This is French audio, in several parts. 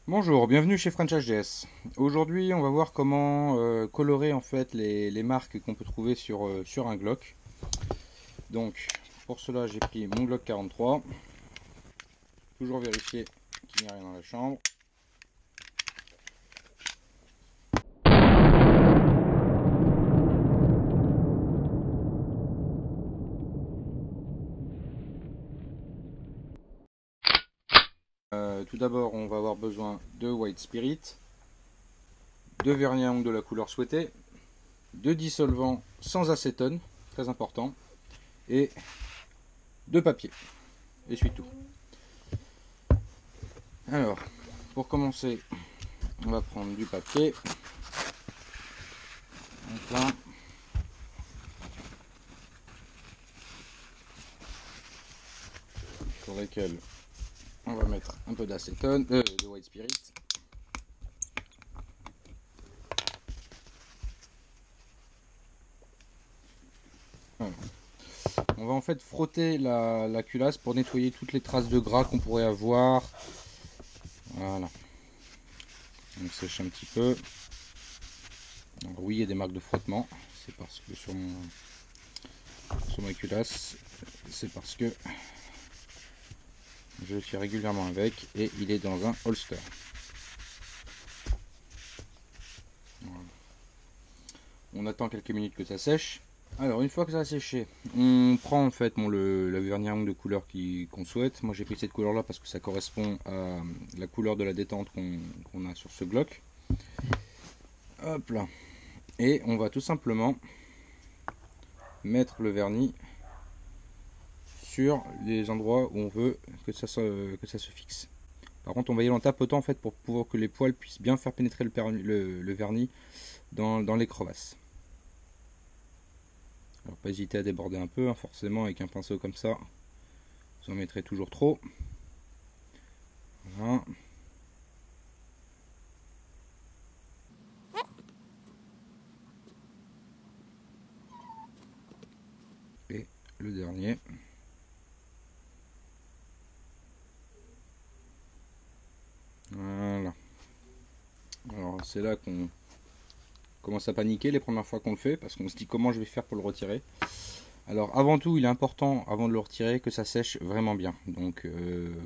Bonjour, bienvenue chez French HDS. Aujourd'hui, on va voir comment colorer en fait les marques qu'on peut trouver sur un Glock. Donc, pour cela, j'ai pris mon Glock 43. Toujours vérifier qu'il n'y a rien dans la chambre. Tout d'abord, on va avoir besoin de White Spirit, de vernis à ongles de la couleur souhaitée, de dissolvant sans acétone, très important, et de papier. Essuie-tout. Alors, pour commencer, on va prendre du papier. Donc là, sur lesquels on va mettre un peu d'acétone, de White Spirit. Voilà. On va en fait frotter la culasse pour nettoyer toutes les traces de gras qu'on pourrait avoir. Voilà. On sèche un petit peu. Alors oui, il y a des marques de frottement. C'est parce que sur ma culasse, c'est parce que je suis régulièrement avec et il est dans un holster. Voilà. On attend quelques minutes que ça sèche. Alors une fois que ça a séché, on prend en fait le vernis à ongles de couleur qu'on souhaite. Moi j'ai pris cette couleur là parce que ça correspond à la couleur de la détente qu'on a sur ce Glock. Hop là. Et on va tout simplement mettre le vernis sur les endroits où on veut que ça se fixe. Par contre on va y aller en tapotant en fait pour pouvoir que les poils puissent bien faire pénétrer le vernis dans les crevasses. Alors pas hésiter à déborder un peu, hein, forcément avec un pinceau comme ça, vous en mettrez toujours trop. Voilà. Et le dernier. Voilà. Alors c'est là qu'on commence à paniquer les premières fois qu'on le fait, parce qu'on se dit comment je vais faire pour le retirer. Alors avant tout, il est important, avant de le retirer, que ça sèche vraiment bien. Donc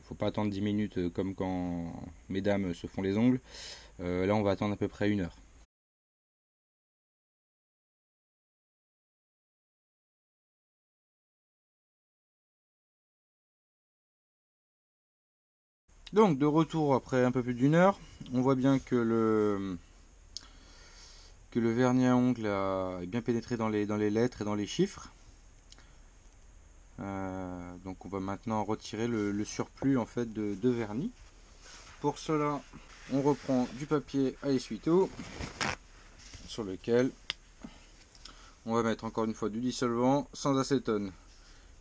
faut pas attendre 10 minutes comme quand mesdames se font les ongles. Là on va attendre à peu près 1 heure. Donc de retour après un peu plus d'1 heure, on voit bien que le vernis à ongles est bien pénétré dans les lettres et dans les chiffres. Donc on va maintenant retirer le surplus en fait de vernis. Pour cela, on reprend du papier à essuie-tout sur lequel on va mettre encore une fois du dissolvant sans acétone.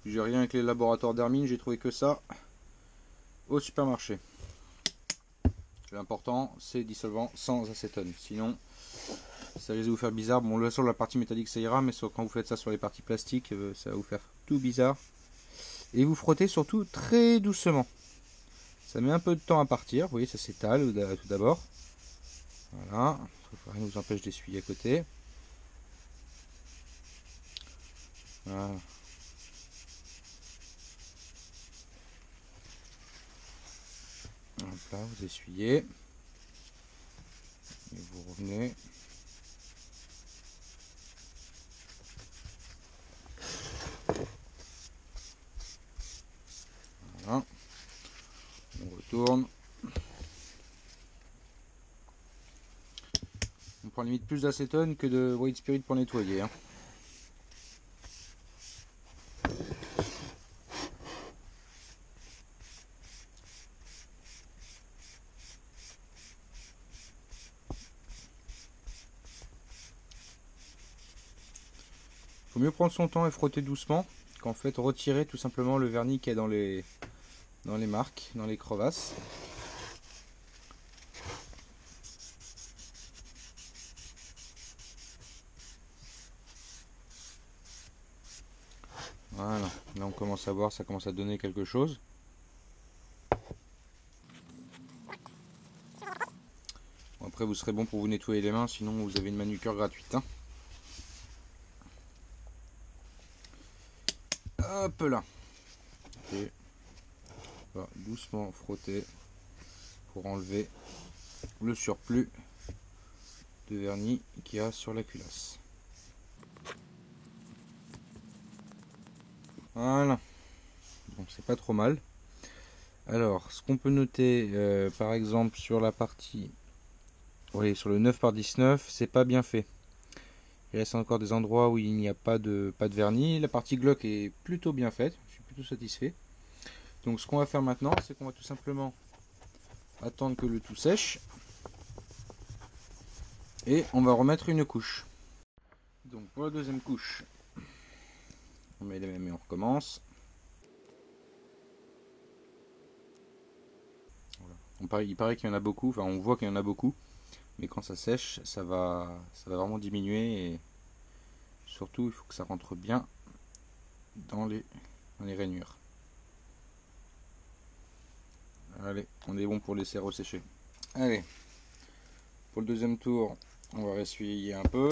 J'ai rien avec les laboratoires d'Hermine, j'ai trouvé que ça au supermarché. L'important c'est dissolvant sans acétone, sinon ça risque de vous faire bizarre. Bon là sur la partie métallique ça ira, mais quand vous faites ça sur les parties plastiques, ça va vous faire tout bizarre. Et vous frottez surtout très doucement. Ça met un peu de temps à partir, vous voyez ça s'étale tout d'abord. Voilà, rien ne nous empêche d'essuyer à côté. Voilà. Hop là, vous essuyez. Et vous revenez. Voilà. On retourne. On prend limite plus d'acétone que de White Spirit pour nettoyer. Hein. Faut mieux prendre son temps et frotter doucement qu'en fait retirer tout simplement le vernis qui est dans les marques, dans les crevasses. Voilà, là on commence à voir, ça commence à donner quelque chose. Après vous serez bon pour vous nettoyer les mains, sinon vous avez une manucure gratuite. Hein. Hop là. Et on va doucement frotter pour enlever le surplus de vernis qu'il y a sur la culasse. Voilà. Bon, c'est pas trop mal. Alors, ce qu'on peut noter, par exemple, sur la partie, oui, sur le 9 par 19, c'est pas bien fait. Il reste encore des endroits où il n'y a pas de vernis. La partie Glock est plutôt bien faite. Je suis plutôt satisfait. Donc, ce qu'on va faire maintenant, c'est qu'on va tout simplement attendre que le tout sèche. Et on va remettre une couche. Donc, pour la deuxième couche, on met les mêmes et on recommence. Voilà. Il paraît qu'il y en a beaucoup. Enfin, on voit qu'il y en a beaucoup. Mais quand ça sèche, ça va vraiment diminuer. Et surtout, il faut que ça rentre bien dans les rainures. Allez, on est bon pour laisser ressécher. Allez, pour le deuxième tour, on va essuyer un peu.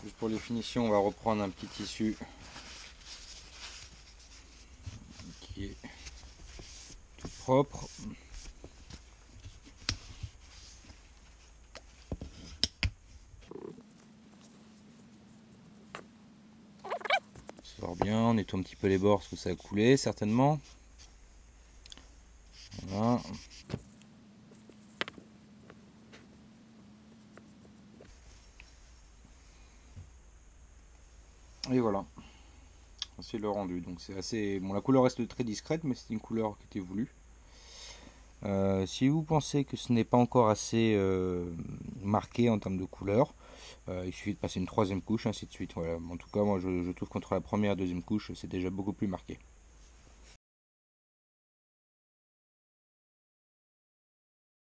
Juste pour les finitions, on va reprendre un petit tissu qui est tout propre. Ça sort bien, on nettoie un petit peu les bords parce que ça a coulé certainement. Voilà. Et voilà, c'est le rendu. Donc c'est assez. Bon, la couleur reste très discrète, mais c'est une couleur qui était voulue. Si vous pensez que ce n'est pas encore assez marqué en termes de couleur, il suffit de passer une troisième couche, ainsi de suite. Voilà. En tout cas, moi je trouve qu'entre la première et la deuxième couche, c'est déjà beaucoup plus marqué.